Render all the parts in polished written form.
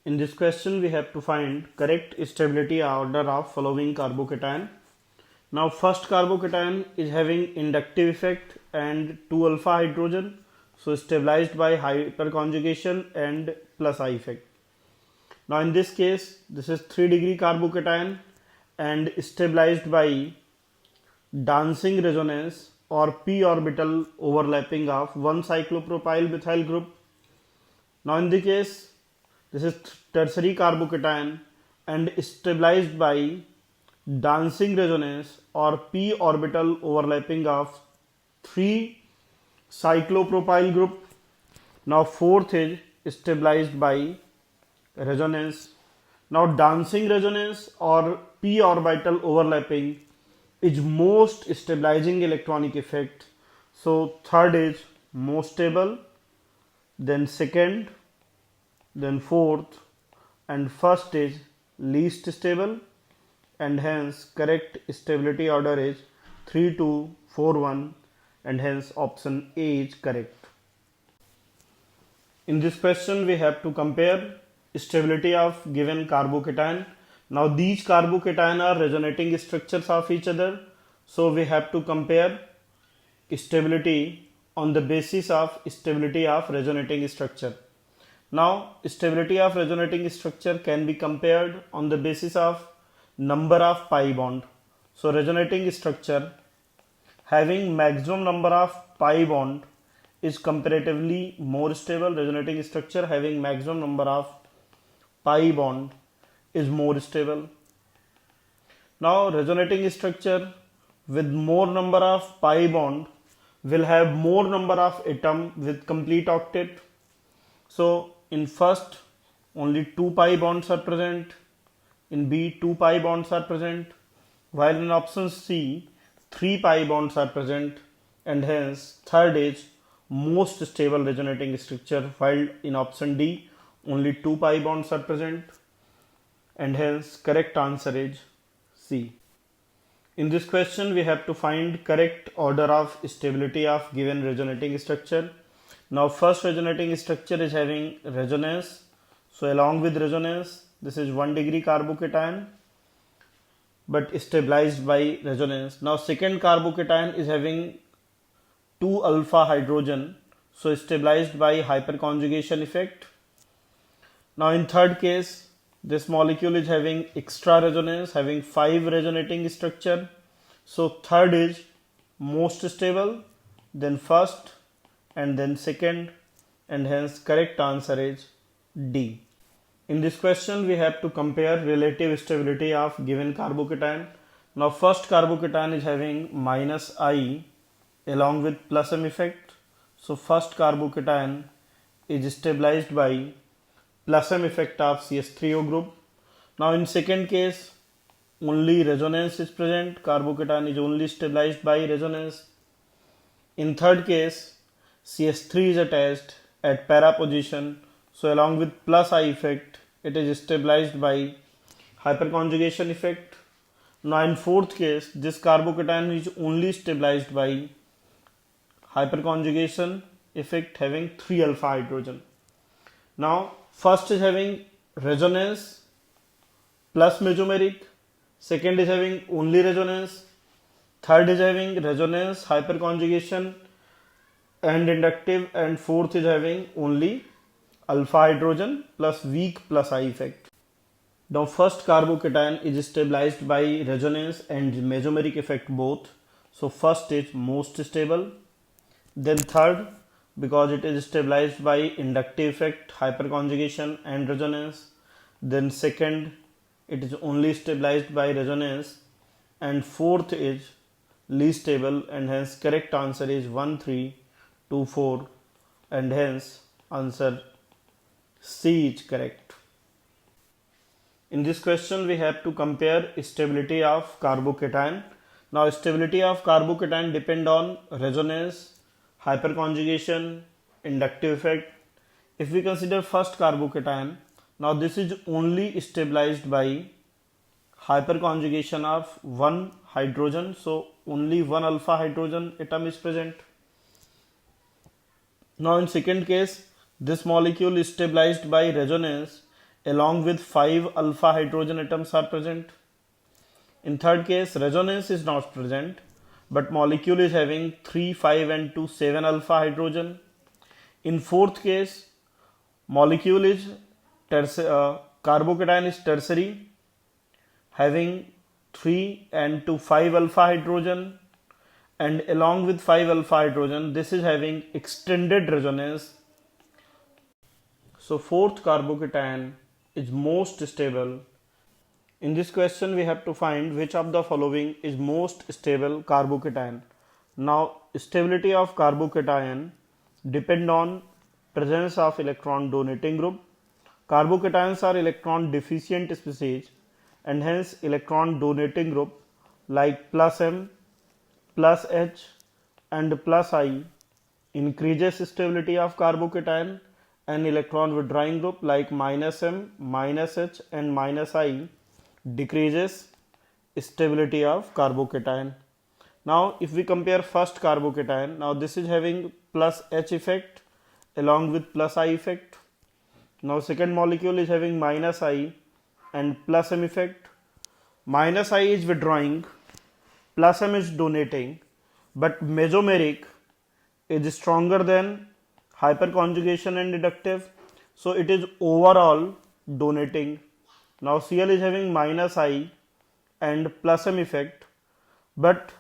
In this question, we have to find correct stability order of following carbocation. Now, first carbocation is having inductive effect and 2 alpha hydrogen, so stabilized by hyperconjugation and plus I effect. Now, in this case, this is 3-degree carbocation and stabilized by dancing resonance or p orbital overlapping of one cyclopropyl methyl group. Now, in the case, this is tertiary carbocation and stabilized by dancing resonance or p orbital overlapping of 3 cyclopropyl group. Now, fourth is stabilized by resonance. Now, dancing resonance or p orbital overlapping is most stabilizing electronic effect. So, third is most stable, then second, then fourth, and first is least stable, and hence correct stability order is 3 2 4 1, and hence option A is correct. In this question, we have to compare stability of given carbocation. Now, these carbocation are resonating structures of each other, so we have to compare stability on the basis of stability of resonating structure. Now, stability of resonating structure can be compared on the basis of number of pi bond. So, resonating structure having maximum number of pi bond is comparatively more stable. Resonating structure having maximum number of pi bond is more stable. Now, resonating structure with more number of pi bond will have more number of atom with complete octet. So, in first only 2 pi bonds are present, in B 2 pi bonds are present, while in option C 3 pi bonds are present, and hence third is most stable resonating structure, while in option D only 2 pi bonds are present, and hence correct answer is C. In this question, we have to find correct order of stability of given resonating structure. Now, first resonating structure is having resonance. So, along with resonance, this is 1-degree carbocation but stabilized by resonance. Now, second carbocation is having 2 alpha hydrogen, so stabilized by hyperconjugation effect. Now, in third case, this molecule is having extra resonance, having 5 resonating structure. So, third is most stable, then first, and then second, and hence correct answer is D. In this question, we have to compare relative stability of given carbocation. Now, first carbocation is having minus I along with plus M effect. So, first carbocation is stabilized by plus M effect of CH3O group. Now, in second case, only resonance is present. Carbocation is only stabilized by resonance. In third case, CH3 is attached at para position. So, along with plus I effect, it is stabilized by hyperconjugation effect. Now, in fourth case, this carbocation is only stabilized by hyperconjugation effect having 3 alpha hydrogen. Now, first is having resonance plus mesomeric, second is having only resonance, third is having resonance, hyperconjugation and inductive, and fourth is having only alpha hydrogen plus weak plus I effect. Now, first carbocation is stabilized by resonance and mesomeric effect both. So, first is most stable, then third because it is stabilized by inductive effect, hyperconjugation and resonance, then second it is only stabilized by resonance, and fourth is least stable, and hence correct answer is 1 3 2 4, and hence answer C is correct. In this question, we have to compare stability of carbocation. Now, stability of carbocation depend on resonance, hyperconjugation, inductive effect. If we consider first carbocation, now this is only stabilized by hyperconjugation of one hydrogen, so only one alpha hydrogen atom is present. Now, in second case, this molecule is stabilized by resonance along with 5 alpha hydrogen atoms are present. In third case, resonance is not present, but molecule is having 3, 5 and 2, 7 alpha hydrogen. In fourth case, molecule is carbocation is tertiary, having 3 and 2, 5 alpha hydrogen, and along with 5 alpha hydrogen, this is having extended resonance. So fourth carbocation is most stable. In this question, we have to find which of the following is most stable carbocation. Now, stability of carbocation depend on presence of electron donating group. Carbocations are electron deficient species, and hence electron donating group like plus M, plus H and plus I increases stability of carbocation, and electron withdrawing group like minus M, minus H and minus I decreases stability of carbocation. Now if we compare first carbocation, now this is having plus H effect along with plus I effect. Now second molecule is having minus I and plus M effect. Minus I is withdrawing, plus M is donating, but mesomeric is stronger than hyperconjugation and inductive, so it is overall donating. Now Cl is having minus I and plus M effect, but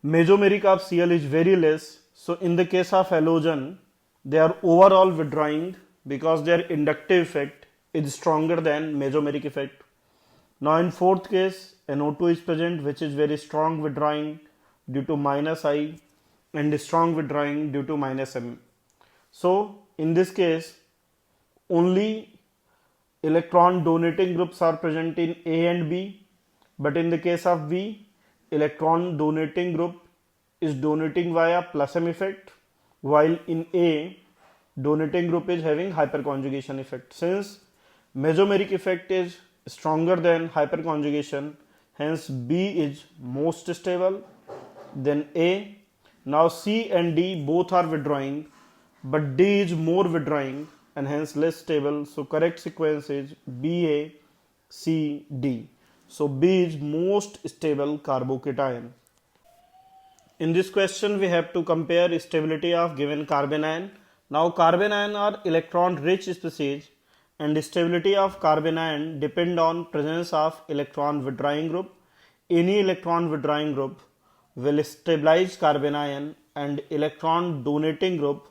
mesomeric of Cl is very less, so in the case of halogen they are overall withdrawing because their inductive effect is stronger than mesomeric effect. Now in fourth case, NO2 is present, which is very strong withdrawing due to minus I and strong withdrawing due to minus M. So in this case, only electron donating groups are present in A and B, but in the case of B, electron donating group is donating via plus M effect, while in A, donating group is having hyperconjugation effect. Since mesomeric effect is stronger than hyperconjugation, hence B is most stable, then A. Now C and D both are withdrawing, but D is more withdrawing and hence less stable, so correct sequence is BA, C, D. So B is most stable carbocation. In this question, we have to compare stability of given carbanion. Now carbanion are electron rich species, and stability of carbanion depend on presence of electron withdrawing group. Any electron withdrawing group will stabilize carbanion, and electron donating group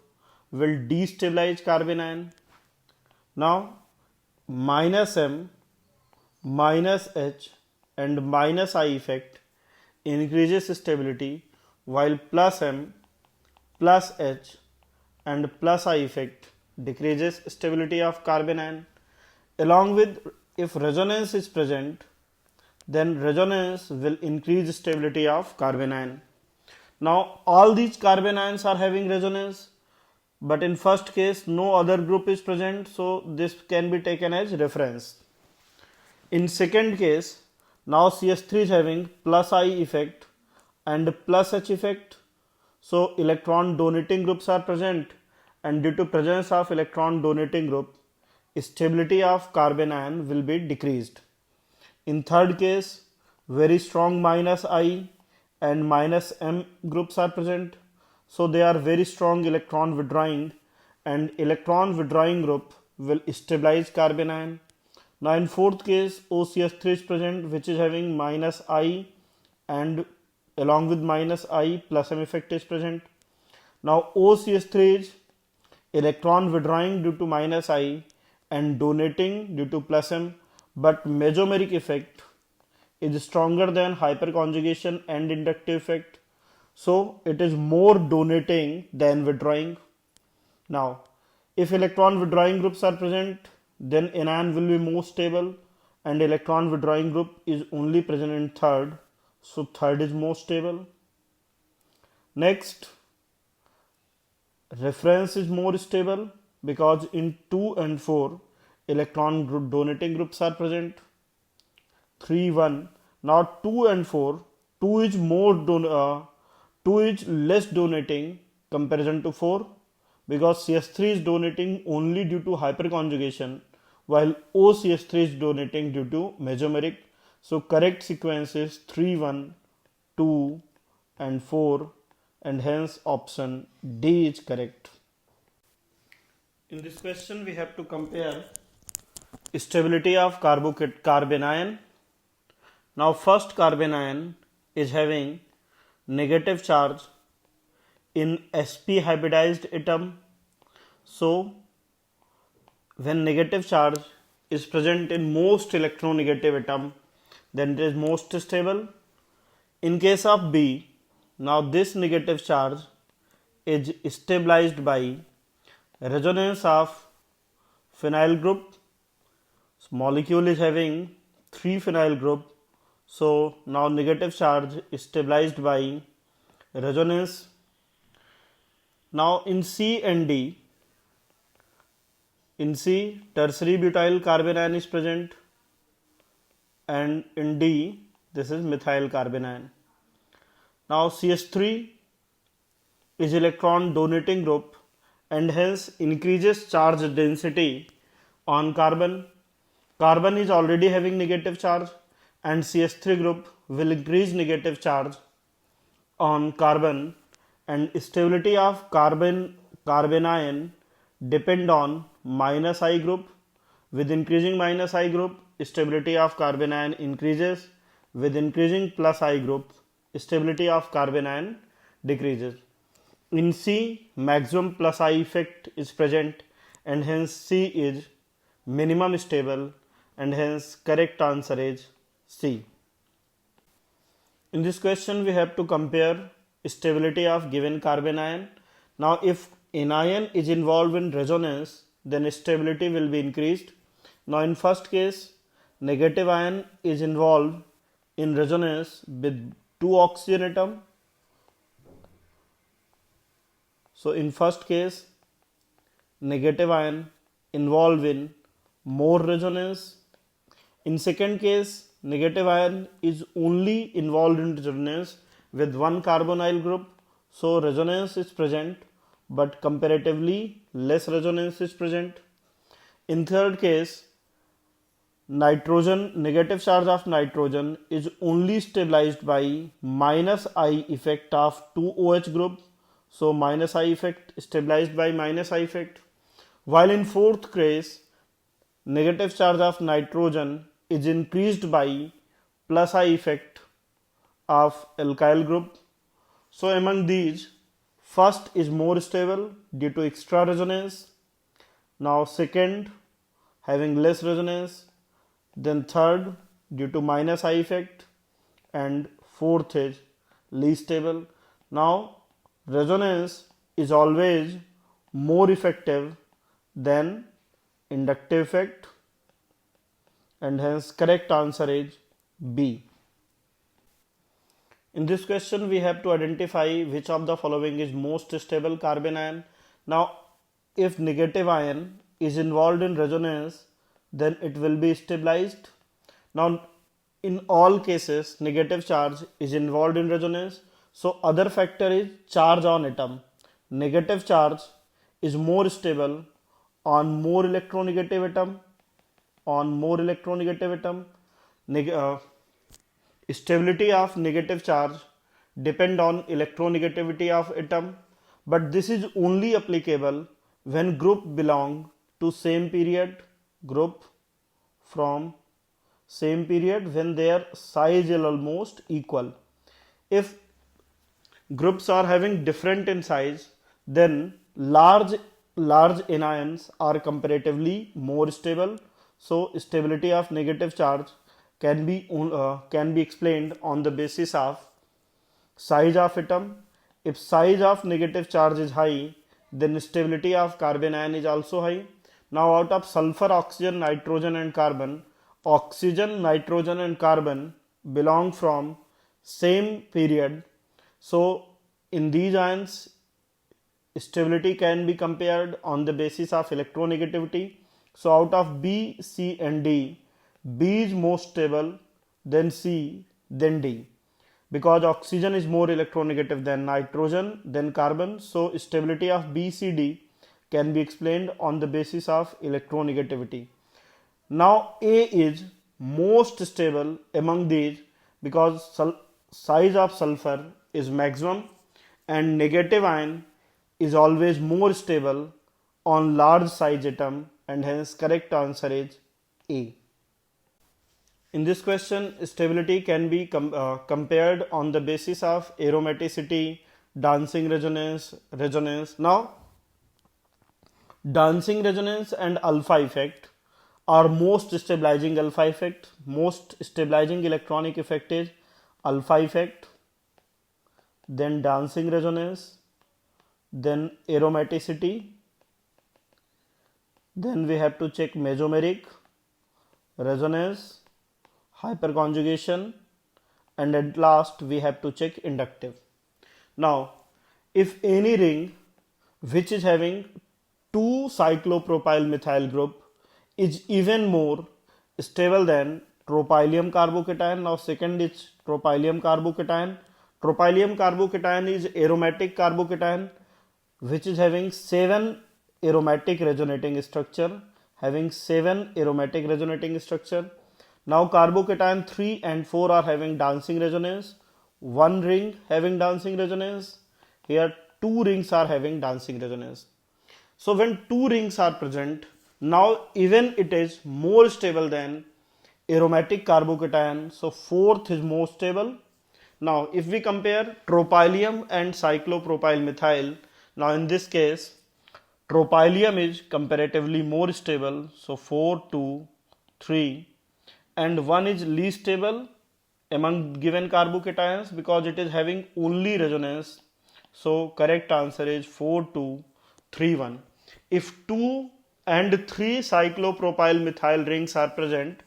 will destabilize carbanion. Now minus M, minus H and minus I effect increases stability, while plus M, plus H and plus I effect decreases stability of carbanion. Along with, if resonance is present, then resonance will increase stability of carbanion. Now all these carbanions are having resonance, but in first case no other group is present, so this can be taken as reference. In second case, now CH3 is having plus I effect and plus H effect, so electron donating groups are present, and due to presence of electron donating group, stability of carbanion will be decreased. In third case, very strong minus I and minus M groups are present, so they are very strong electron withdrawing, and electron withdrawing group will stabilize carbanion. Now in fourth case, OCH3 is present, which is having minus I, and along with minus I plus M effect is present. Now OCH3 is electron withdrawing due to minus I and donating due to plus M, but mesomeric effect is stronger than hyperconjugation and inductive effect, so it is more donating than withdrawing. Now if electron withdrawing groups are present, then anion will be more stable, and electron withdrawing group is only present in third, so third is more stable. Next, reference is more stable because in 2 and 4 electron group donating groups are present. 3, 1. Now 2 and 4, 2 is less donating comparison to 4, because CH3 is donating only due to hyperconjugation, while OCH3 is donating due to mesomeric. So correct sequence is 3, 1, 2 and 4, and hence option D is correct. In this question we have to compare stability of carbanion. Now first carbanion is having negative charge in sp hybridized atom. So when negative charge is present in most electronegative atom, then it is most stable. In case of B, now this negative charge is stabilized by resonance of phenyl group. So molecule is having 3 phenyl group, so now negative charge is stabilized by resonance. Now in C and D, in C tertiary butyl carbanion is present, and in D this is methyl carbanion. Now CH3 is electron donating group and hence increases charge density on carbon. Carbon is already having negative charge and CH3 group will increase negative charge on carbon, and stability of carbanion depend on minus I group. With increasing minus I group, stability of carbanion increases. With increasing plus I group, stability of carbanion decreases. In C, maximum plus I effect is present and hence C is minimum stable, and hence correct answer is C. In this question we have to compare stability of given carbanion. Now if anion is involved in resonance, then stability will be increased. Now in first case, negative ion is involved in resonance with 2 oxygen atom. So in first case, negative ion involved in more resonance. In second case, negative ion is only involved in resonance with 1 carbonyl group, so resonance is present but comparatively less resonance is present. In third case, negative charge of nitrogen is only stabilized by minus I effect of 2 OH group, so minus I effect stabilized by minus I effect. While in fourth case, negative charge of nitrogen is increased by plus I effect of alkyl group. So among these, first is more stable due to extra resonance. Now second having less resonance. Then third due to minus I effect, and fourth is least stable. Now resonance is always more effective than inductive effect, and hence correct answer is B. In this question we have to identify which of the following is most stable carbanion. Now if negative ion is involved in resonance, then it will be stabilized. Now in all cases negative charge is involved in resonance, so other factor is charge on atom. Negative charge is more stable on more electronegative atom. Stability of negative charge depend on electronegativity of atom, but this is only applicable when group belong to same period, group from same period when their size is almost equal. If groups are having different in size, then large anions are comparatively more stable. So stability of negative charge can be explained on the basis of size of atom. If size of negative charge is high, then stability of carbanion is also high. Now out of sulfur, oxygen, nitrogen and carbon, oxygen, nitrogen and carbon belong from same period. So in these ions, stability can be compared on the basis of electronegativity. So out of B, C and D, B is most stable, then C, then D. Because oxygen is more electronegative than nitrogen, then carbon, so stability of B, C, D can be explained on the basis of electronegativity. Now A is most stable among these because size of sulfur is maximum and negative ion is always more stable on large size atom, and hence correct answer is A. In this question, stability can be compared on the basis of aromaticity, dancing resonance. Now, dancing resonance and alpha effect are most stabilizing alpha effect. Most stabilizing electronic effect is alpha effect, then dancing resonance, then aromaticity, then we have to check mesomeric, resonance, hyperconjugation, and at last we have to check inductive. Now, if any ring which is having 2 cyclopropyl methyl group is even more stable than tropylium carbocation. Now second is tropylium carbocation. Tropylium carbocation is aromatic carbocation which is having 7 aromatic resonating structure, Now carbocation 3 and 4 are having dancing resonance, one ring having dancing resonance, here 2 rings are having dancing resonance. So when 2 rings are present, now even it is more stable than aromatic carbocation, so fourth is more stable. Now if we compare tropylium and cyclopropyl methyl, now in this case tropylium is comparatively more stable, so 4, 2, 3, and 1 is least stable among given carbocations because it is having only resonance, so correct answer is 4, 2, 3, 1. If 2 and 3 cyclopropyl methyl rings are present,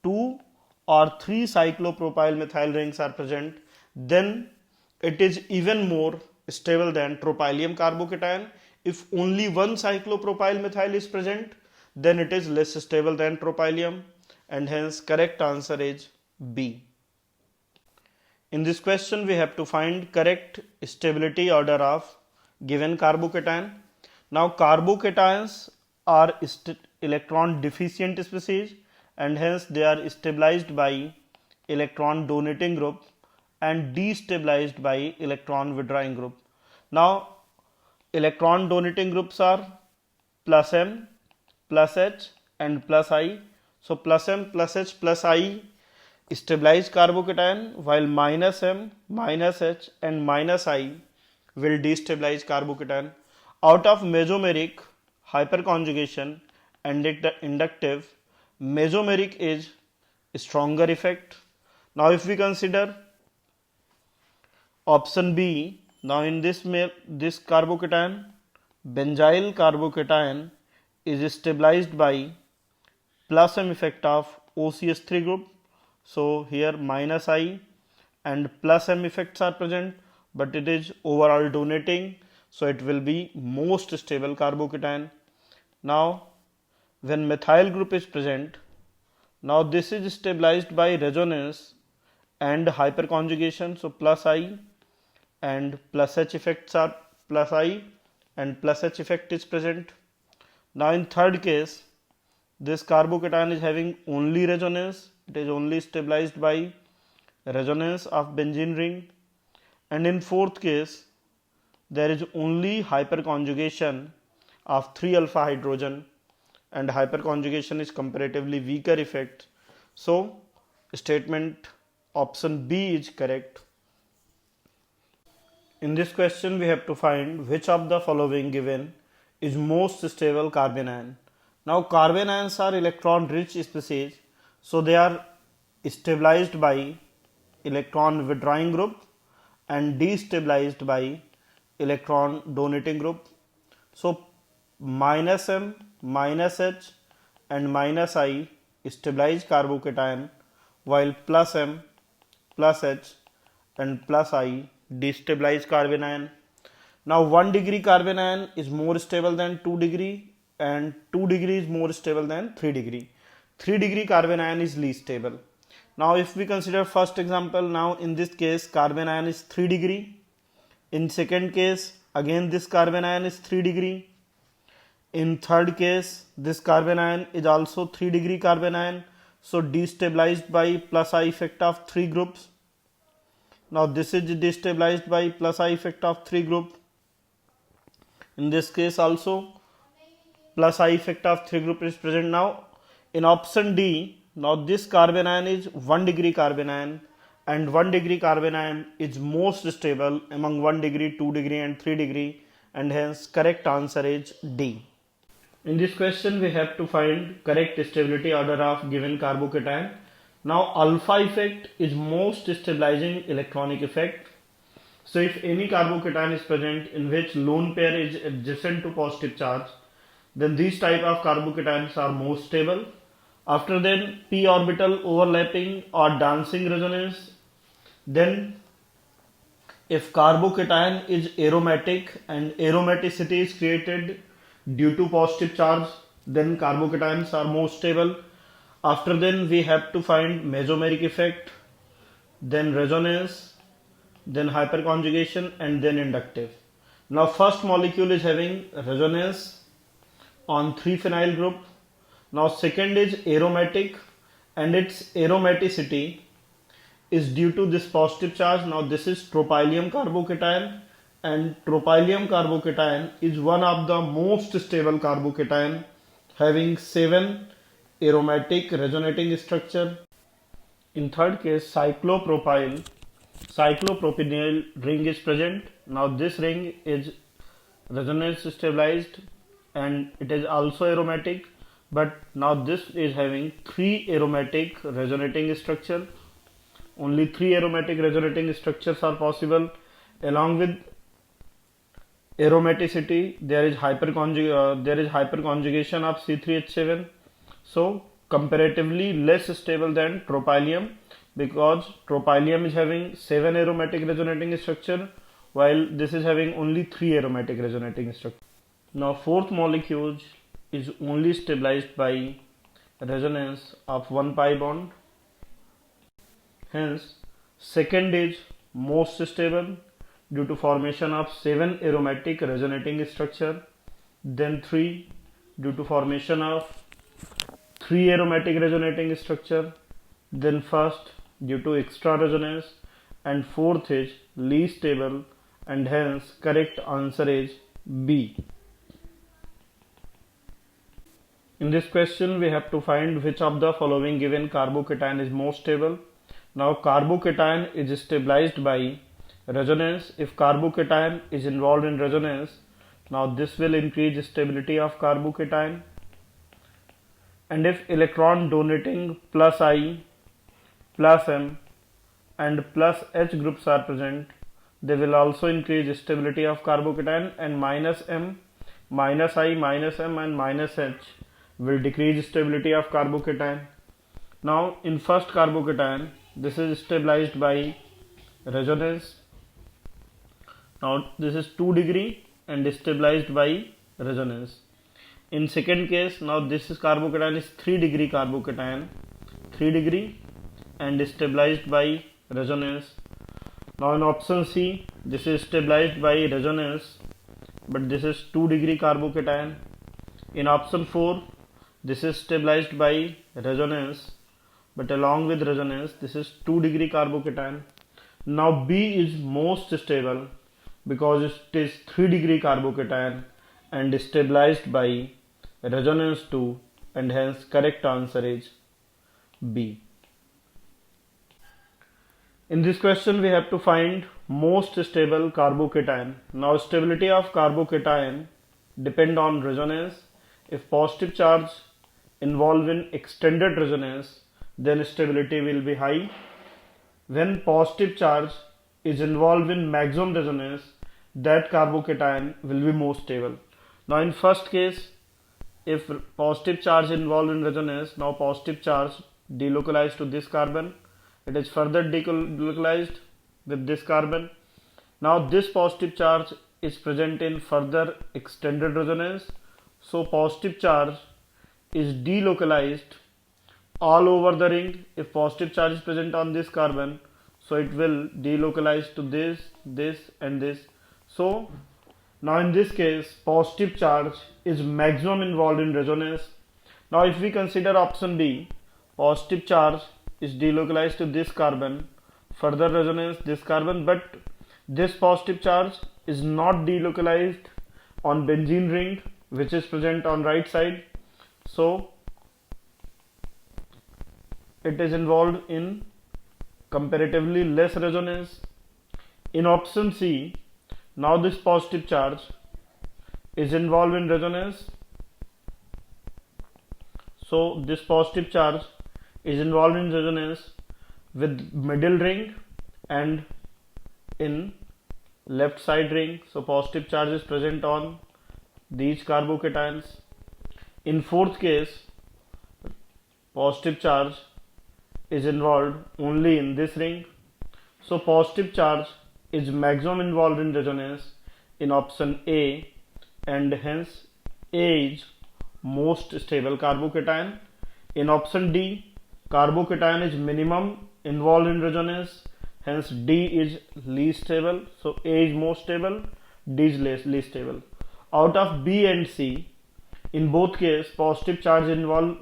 2 or 3 cyclopropyl methyl rings are present, then it is even more stable than tropylium carbocation. If only 1 cyclopropyl methyl is present, then it is less stable than tropylium, and hence correct answer is B. In this question we have to find correct stability order of given carbocation. Now carbocations are electron deficient species, and hence they are stabilized by electron donating group and destabilized by electron withdrawing group. Now electron donating groups are plus M, plus H and plus I. So plus M, plus H, plus I stabilize carbocation, while minus M, minus H and minus I will destabilize carbocation. Out of mesomeric, hyperconjugation and inductive, mesomeric is stronger effect. Now if we consider option B, now in this carbocation, benzyl carbocation is stabilized by plus M effect of OCH3 group. So here minus I and plus M effects are present, but it is overall donating, so it will be most stable carbocation. Now when methyl group is present, now this is stabilized by resonance and hyperconjugation, so plus I and plus H effects are plus I and plus H effect is present. Now in third case, this carbocation is having only resonance, it is only stabilized by resonance of benzene ring, and in fourth case there is only hyperconjugation of 3 alpha hydrogen, and hyperconjugation is comparatively weaker effect, so statement option B is correct. In this question we have to find which of the following given is most stable carbon ion. Now carbon ions are electron rich species, so they are stabilized by electron withdrawing group and destabilized by electron donating group. So minus M, minus H and minus I stabilize carbocation, while plus M, plus H and plus I destabilize carbon ion. Now 1 degree carbon ion is more stable than 2 degree, and 2 degree is more stable than 3 degree. 3 degree carbon ion is least stable. Now if we consider first example, now in this case carbon ion is 3 degree. In second case again this carbon ion is 3 degree. In third case, this carbon ion is also 3 degree carbon ion, so destabilized by plus I effect of 3 groups. Now this is destabilized by plus I effect of 3 group. In this case also plus I effect of 3 group is present. Now in option D, now this carbon ion is 1 degree carbon ion, and 1 degree carbon ion is most stable among 1 degree, 2 degree and 3 degree, and hence correct answer is D. In this question we have to find correct stability order of given carbocation. Now alpha effect is most stabilizing electronic effect. So if any carbocation is present in which lone pair is adjacent to positive charge, then these type of carbocations are most stable. After then p orbital overlapping or dancing resonance. Then if carbocation is aromatic and aromaticity is created due to positive charge, then carbocations are most stable. After then we have to find mesomeric effect, then resonance, then hyperconjugation, and then inductive. Now first molecule is having resonance on 3-phenyl group. Now second is aromatic and its aromaticity is due to this positive charge. Now this is tropylium carbocation, and tropylium carbocation is one of the most stable carbocation having 7 aromatic resonating structure. In third case, cyclopropyl cyclopropyl ring is present. Now this ring is resonance stabilized and it is also aromatic, but now this is having 3 aromatic resonating structure. Only 3 aromatic resonating structures are possible. Along with aromaticity, there is hyperconjugation of C3H7. So comparatively less stable than tropylium, because tropylium is having 7 aromatic resonating structure while this is having only 3 aromatic resonating structure. Now fourth molecule is only stabilized by resonance of 1 pi bond. Hence second is most stable due to formation of 7 aromatic resonating structure. Then 3 due to formation of 3 aromatic resonating structure. Then first due to extra resonance, and fourth is least stable, and hence correct answer is B. In this question we have to find which of the following given carbocation is most stable. Now carbocation is stabilized by resonance. If carbocation is involved in resonance, now this will increase stability of carbocation. And if electron donating plus I, plus M and plus H groups are present, they will also increase stability of carbocation, and minus M, minus I, minus M and minus H will decrease stability of carbocation. Now in first carbocation, this is stabilized by resonance. Now this is 2 degree and stabilized by resonance. In second case, now this is carbocation is 3 degree carbocation, 3 degree and stabilized by resonance. Now in option C, this is stabilized by resonance, but this is 2 degree carbocation. In option 4, this is stabilized by resonance, but along with resonance, this is 2 degree carbocation. Now B is most stable because it is 3 degree carbocation and stabilized by resonance 2, and hence correct answer is B. In this question we have to find most stable carbocation. Now stability of carbocation depend on resonance. If positive charge involved in extended resonance, then stability will be high. When positive charge is involved in maximum resonance, that carbocation will be most stable. Now in first case, if positive charge involved in resonance, now positive charge delocalized to this carbon, it is further delocalized with this carbon. Now this positive charge is present in further extended resonance, so positive charge is delocalized all over the ring. If positive charge is present on this carbon, so it will delocalize to this, this and this. So Now in this case, positive charge is maximum involved in resonance. Now if we consider option B, positive charge is delocalized to this carbon, further resonance this carbon, but this positive charge is not delocalized on benzene ring which is present on right side. So it is involved in comparatively less resonance. In option C, now this positive charge is involved in resonance. So this positive charge is involved in resonance with middle ring and in left side ring. So positive charge is present on these carbocations. In fourth case, positive charge is involved only in this ring. So positive charge is maximum involved in resonance in option A, and hence A is most stable carbocation. In option D, carbocation is minimum involved in resonance, hence D is least stable. So A is most stable, D is least stable. Out of B and C, in both cases positive charge involved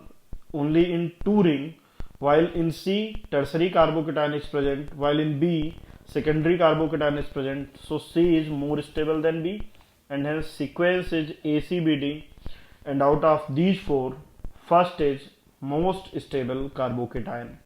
only in two ring, while in C tertiary carbocation is present, while in B secondary carbocation is present. So C is more stable than B, and hence sequence is ACBD, and out of these four, first is most stable carbocation.